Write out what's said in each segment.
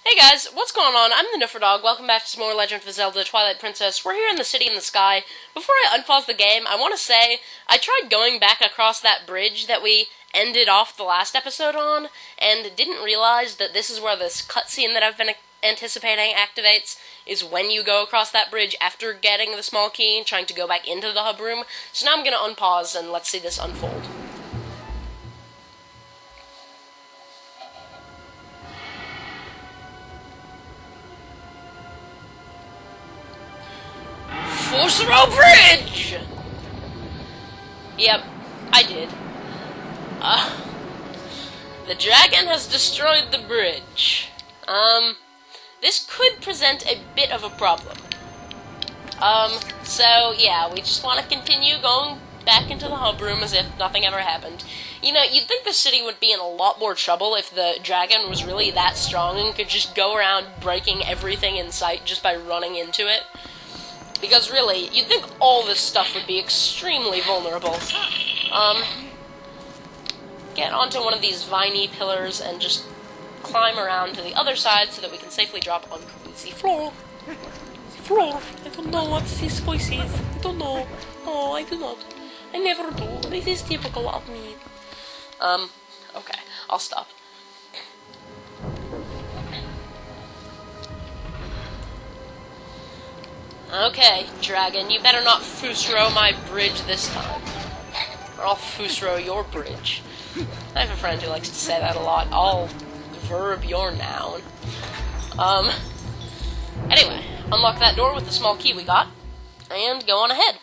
Hey guys, what's going on? I'm the Nifferdog. Welcome back to some more Legend of Zelda Twilight Princess. We're here in the city in the sky. Before I unpause the game, I want to say I tried going back across that bridge that we ended off the last episode on, and didn't realize that this is where this cutscene that I've been anticipating activates, is when you go across that bridge after getting the small key and trying to go back into the hub room. So now I'm going to unpause and let's see this unfold. Force-Row Bridge! Yep, I did. The dragon has destroyed the bridge. This could present a bit of a problem. So, yeah, we just want to continue going back into the hub room as if nothing ever happened. You know, you'd think the city would be in a lot more trouble if the dragon was really that strong and could just go around breaking everything in sight just by running into it. Because really, you'd think all this stuff would be extremely vulnerable. Get onto one of these viney pillars and just climb around to the other side so that we can safely drop onto the floor. The floor. I don't know what this voice is. I don't know. No, I do not. I never do. This is typical of me. Okay. I'll stop. Okay, dragon, you better not Fusro my bridge this time. Or I'll Fusro your bridge. I have a friend who likes to say that a lot. I'll verb your noun. Anyway, unlock that door with the small key we got, and go on ahead.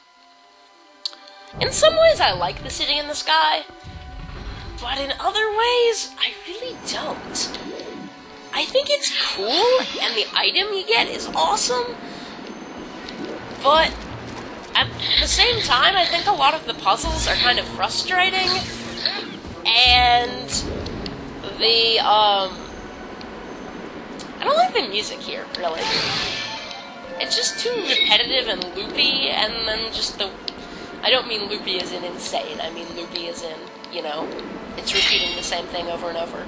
In some ways, I like the city in the sky, but in other ways, I really don't. I think it's cool, and the item you get is awesome, but at the same time, I think a lot of the puzzles are kind of frustrating, and I don't like the music here, really. It's just too repetitive and loopy, and then just I don't mean loopy as in insane, I mean loopy as in, you know, it's repeating the same thing over and over.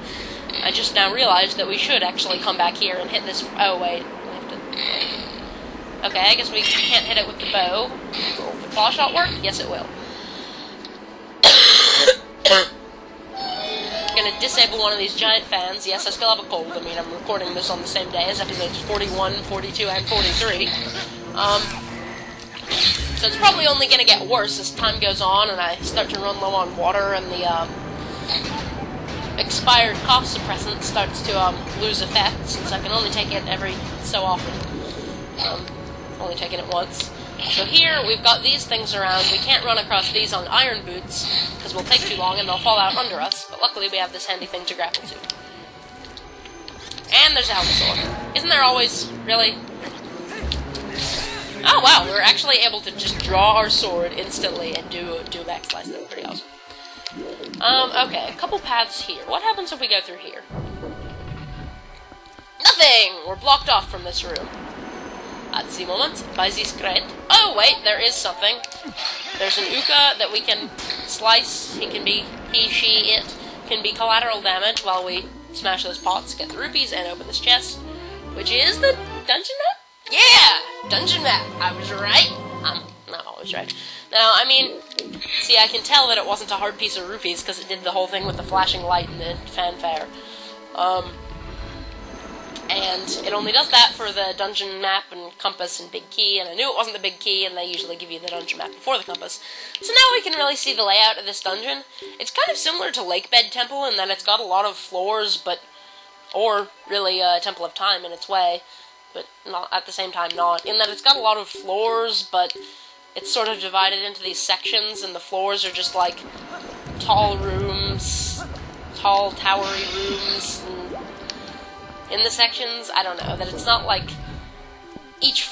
I just now realized that we should actually come back here and hit this. Oh, wait. We have to. Okay, I guess we can't hit it with the bow. Will the claw shot work? Yes, it will. Gonna disable one of these giant fans. Yes, I still have a cold. I mean, I'm recording this on the same day as episodes 41, 42, and 43. So it's probably only gonna get worse as time goes on and I start to run low on water and the, expired cough suppressant starts to, lose effect, since I can only take it every so often. Only taking it once. So here, we've got these things around. We can't run across these on iron boots, because we'll take too long and they'll fall out under us, but luckily we have this handy thing to grapple to. And there's Albasaur. Isn't there always, really? Oh wow, we're actually able to just draw our sword instantly and do a backslice. That's pretty awesome. Okay, a couple paths here. What happens if we go through here? Nothing! We're blocked off from this room. At the moment, by this crate. Oh, wait, there is something. There's an Uka that we can slice. He, she, it can be collateral damage while we smash those pots, get the rupees, and open this chest. Which is the dungeon map? Yeah! Dungeon map. I was right. I'm not always right. Now, I mean, see, I can tell that it wasn't a hard piece of rupees because it did the whole thing with the flashing light and the fanfare. And it only does that for the dungeon map and compass and big key, and I knew it wasn't the big key, and they usually give you the dungeon map before the compass. So now we can really see the layout of this dungeon. It's kind of similar to Lakebed Temple in that it's got a lot of floors, or really Temple of Time in its way, but not at the same time not, in that it's got a lot of floors, but it's sort of divided into these sections, and the floors are just like tall rooms, tall towery rooms, and in the sections, I don't know, that it's not like each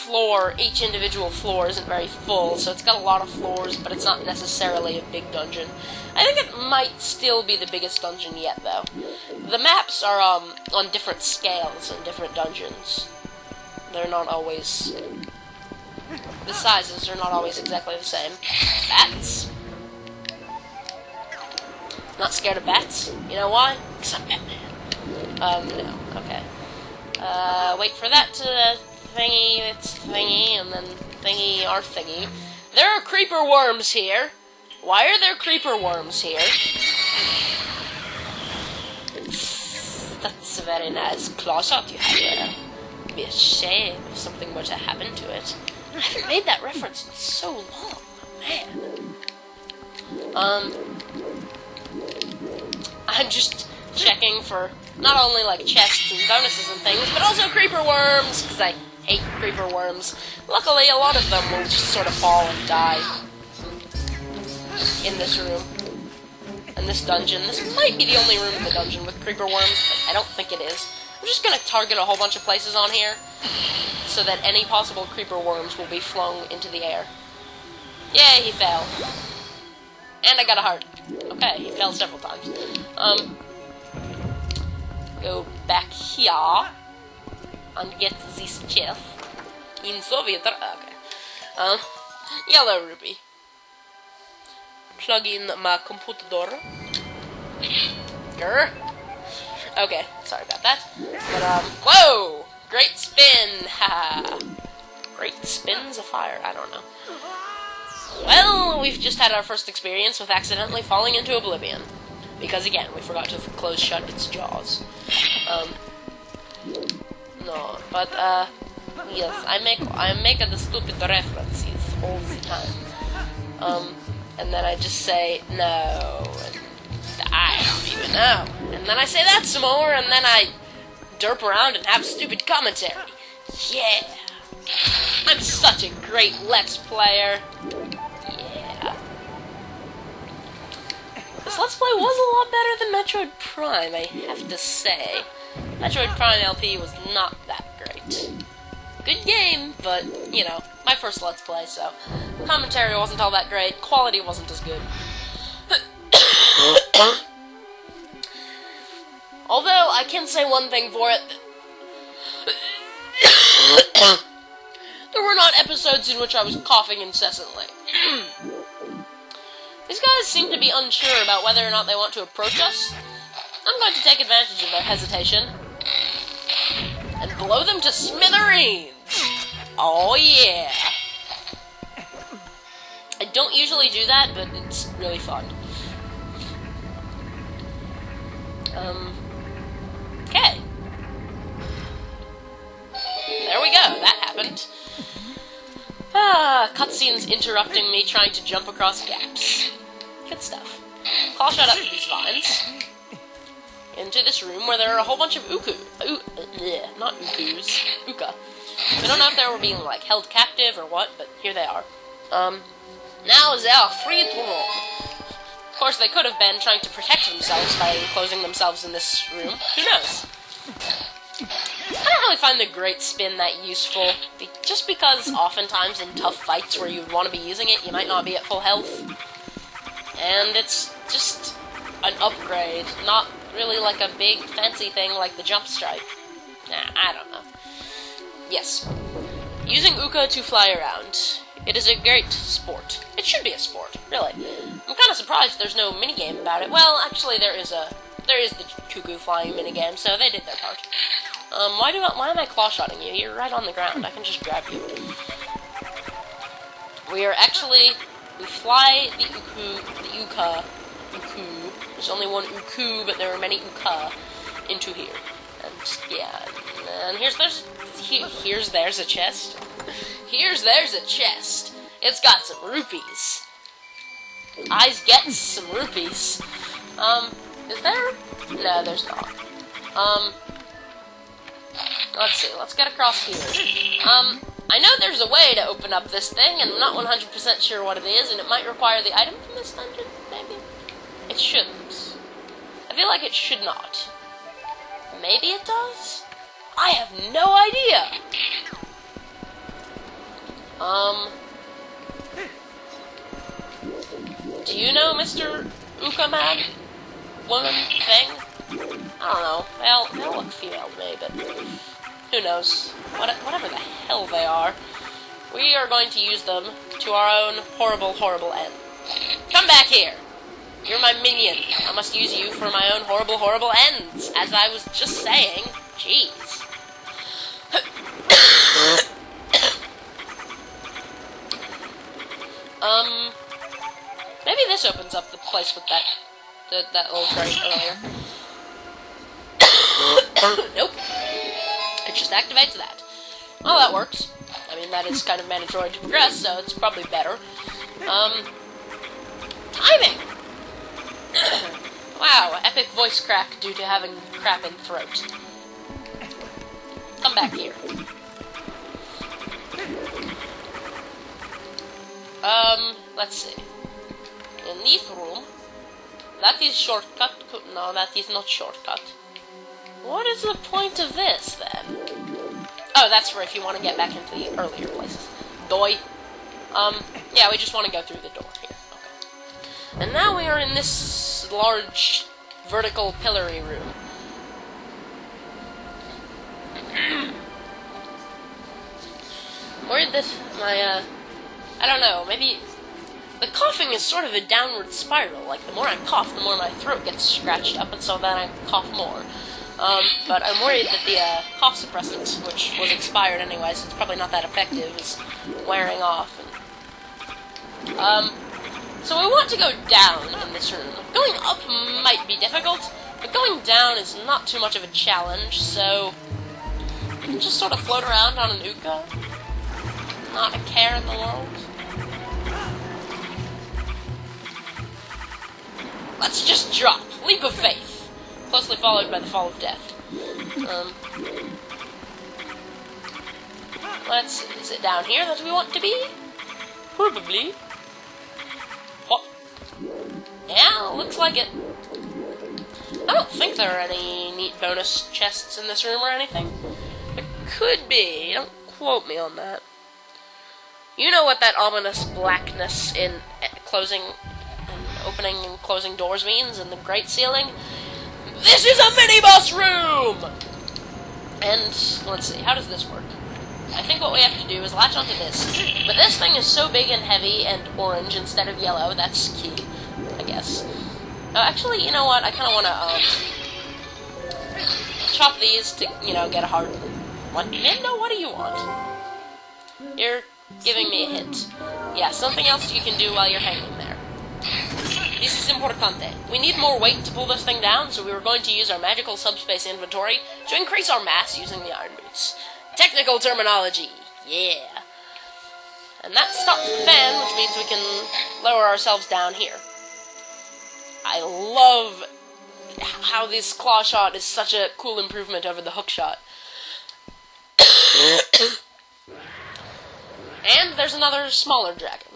individual floor isn't very full, so it's got a lot of floors, but it's not necessarily a big dungeon. I think it might still be the biggest dungeon yet, though. The maps are, on different scales in different dungeons. They're not always... The sizes are not always exactly the same. Bats. Not scared of bats. You know why? Because I'm Batman. No. Okay. wait for that to thingy, it's thingy, and then thingy, our thingy. There are creeper worms here. Why are there creeper worms here? That's a very nice claw shot you have there. It'd be a shame if something were to happen to it. I haven't made that reference in so long, man. I'm just checking for not only like chests and bonuses and things, but also creeper worms, because I hate creeper worms. Luckily, a lot of them will just sort of fall and die in this room. In this dungeon. This might be the only room in the dungeon with creeper worms, but I don't think it is. I'm just going to target a whole bunch of places on here, so that any possible creeper worms will be flung into the air. Yay, he fell. And I got a heart. Okay, he fell several times. Go back here and get this chest in Soviet. Okay. Yellow rupee. Plug in my computer. Grr. Okay, sorry about that. But whoa! Great spin. Ha. Great spins of fire. I don't know. Well, we've just had our first experience with accidentally falling into oblivion. Because, again, we forgot to close shut its jaws. No, but, yes, I make the stupid references all the time. And then I just say, no, and I don't even know. And then I say that some more, and then I derp around and have stupid commentary. Yeah. I'm such a great Let's Player. Yeah. This Let's Play was a lot better than Metroid Prime, I have to say. Metroid Prime LP was not that great. Good game, but, you know, my first Let's Play, so commentary wasn't all that great, quality wasn't as good. Although, I can say one thing for it. There were not episodes in which I was coughing incessantly. These guys seem to be unsure about whether or not they want to approach us. I'm going to take advantage of their hesitation and blow them to smithereens. Oh yeah. I don't usually do that, but it's really fun. Okay. There we go, that happened. Cutscenes interrupting me trying to jump across gaps. Good stuff. Claw shot up to these vines. Into this room where there are a whole bunch of not ukus. Uka. We don't know if they were being, like, held captive or what, but here they are. Now they are free to roam. Of course, they could have been trying to protect themselves by enclosing themselves in this room. Who knows? I don't really find the great spin that useful, just because oftentimes in tough fights where you would want to be using it, you might not be at full health. And it's just an upgrade, not really like a big fancy thing like the jump strike. Nah, I don't know. Yes. Using Uka to fly around. It is a great sport. It should be a sport, really. I'm kind of surprised there's no minigame about it. Well, actually, there is the cuckoo flying minigame, so they did their part. Why am I claw-shotting you? You're right on the ground. I can just grab you. We fly the uka. There's only one uku, but there are many uka into here. And, yeah, and there's a chest. There's a chest. It's got some rupees. I get some rupees. Is there? No, there's not. Let's see, let's get across here. I know there's a way to open up this thing, and I'm not 100% sure what it is, and it might require the item from this dungeon, maybe? It shouldn't. I feel like it should not. Maybe it does? I have no idea! Do you know Mr. Uka Man? Woman? Thing? I don't know. Well, they'll look female to me, but who knows? Whatever the hell they are. We are going to use them to our own horrible, horrible end. Come back here! You're my minion. I must use you for my own horrible, horrible ends, as I was just saying. Jeez. place with that little crate earlier. Nope. It just activates that. Well, that works. I mean, that is kind of mandatory to progress, so it's probably better. Timing! Wow, epic voice crack due to having crap in throat. Come back here. Let's see. In this room, that is shortcut. No, that is not shortcut. What is the point of this, then? Oh, that's for if you want to get back into the earlier places. Doi. Yeah, we just want to go through the door here. Okay. And now we are in this large vertical pillory room. Worried that my, I don't know, maybe the coughing is sort of a downward spiral. Like, the more I cough, the more my throat gets scratched up, and so then I cough more. But I'm worried that the cough suppressant, which was expired anyway, so it's probably not that effective, is wearing off. And, so we want to go down in this room. Going up might be difficult, but going down is not too much of a challenge, so you can just sort of float around on an Uka. Not a care in the world. Let's just drop. Leap of faith. Closely followed by the fall of death. Let's see. Is it down here that we want to be? Probably. What? Yeah, looks like it. I don't think there are any neat bonus chests in this room or anything. There could be. Don't quote me on that. You know what that ominous blackness in closing and opening and closing doors means in the Great Ceiling? This is a mini-boss room! And, let's see, how does this work? I think what we have to do is latch onto this. But this thing is so big and heavy and orange instead of yellow, that's key, I guess. Actually, you know what, I kind of want to, chop these to, you know, get a heart. What? Nintendo, what do you want? You're giving me a hint. Yeah, something else you can do while you're hanging there. This is importante. We need more weight to pull this thing down, so we were going to use our magical subspace inventory to increase our mass using the iron boots. Technical terminology. Yeah. And that stops the fan, which means we can lower ourselves down here. I love how this claw shot is such a cool improvement over the hook shot. And there's another smaller dragon.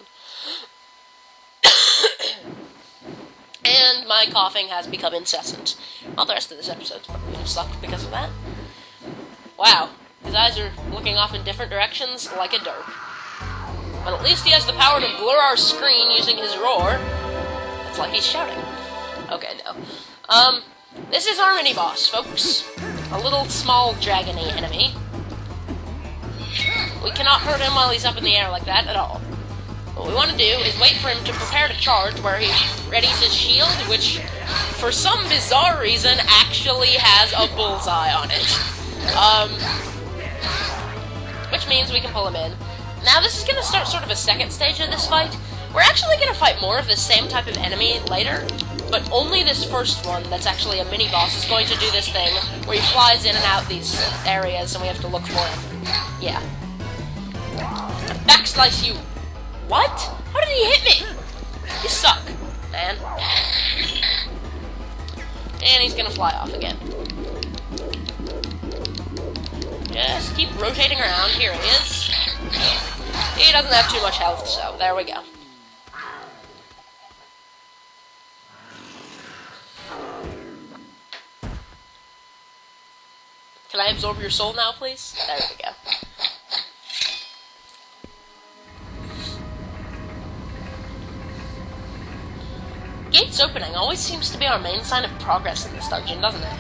And my coughing has become incessant. Well, the rest of this episode's probably going to suck because of that. Wow, his eyes are looking off in different directions like a derp. But at least he has the power to blur our screen using his roar. It's like he's shouting. Okay, no. This is our mini-boss, folks. A little small dragon-y enemy. We cannot hurt him while he's up in the air like that at all. What we want to do is wait for him to prepare to charge, where he readies his shield, which, for some bizarre reason, actually has a bullseye on it. Which means we can pull him in. Now this is going to start sort of a second stage of this fight. We're actually going to fight more of the same type of enemy later, but only this first one that's actually a mini-boss is going to do this thing, where he flies in and out these areas and we have to look for him. Yeah. Backslice you. What? How did he hit me? You suck, man. And he's gonna fly off again. Just keep rotating around. Here he is. He doesn't have too much health, so there we go. Can I absorb your soul now, please? There we go. Gates opening always seems to be our main sign of progress in this dungeon, doesn't it?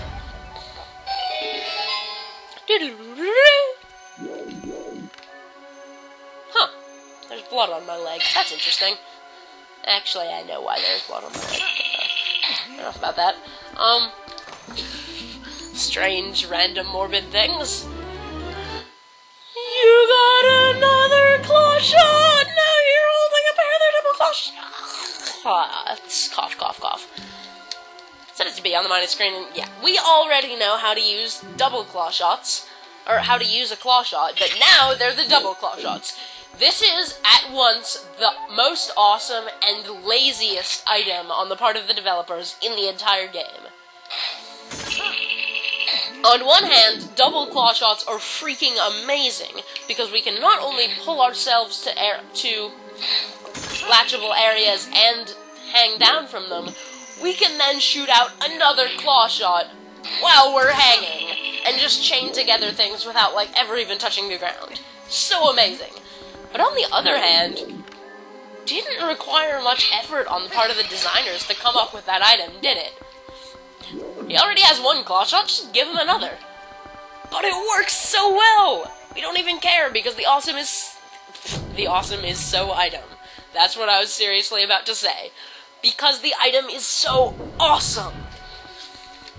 Huh. There's blood on my leg. That's interesting. Actually, I know why there's blood on my leg. Enough about that. Strange, random, morbid things. You got another claw shot! Now you're holding a pair of their double claw shots! shots. Cough, cough, cough. Set it to be on the minus screen, and yeah, we already know how to use double claw shots, or how to use a claw shot, but now they're the double claw shots. This is, at once, the most awesome and laziest item on the part of the developers in the entire game. On one hand, double claw shots are freaking amazing, because we can not only pull ourselves to latchable areas and hang down from them, we can then shoot out another claw shot while we're hanging, and just chain together things without, like, ever even touching the ground. So amazing. But on the other hand, didn't require much effort on the part of the designers to come up with that item, did it? He already has one claw shot, just give him another. But it works so well! We don't even care, because the awesome is so item. That's what I was seriously about to say. Because the item is so awesome!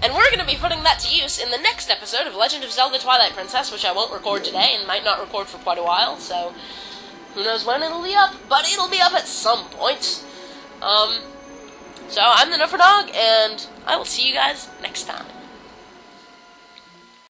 And we're going to be putting that to use in the next episode of Legend of Zelda Twilight Princess, which I won't record today, and might not record for quite a while, so who knows when it'll be up, but it'll be up at some point. So I'm the Nufferdog, and I will see you guys next time.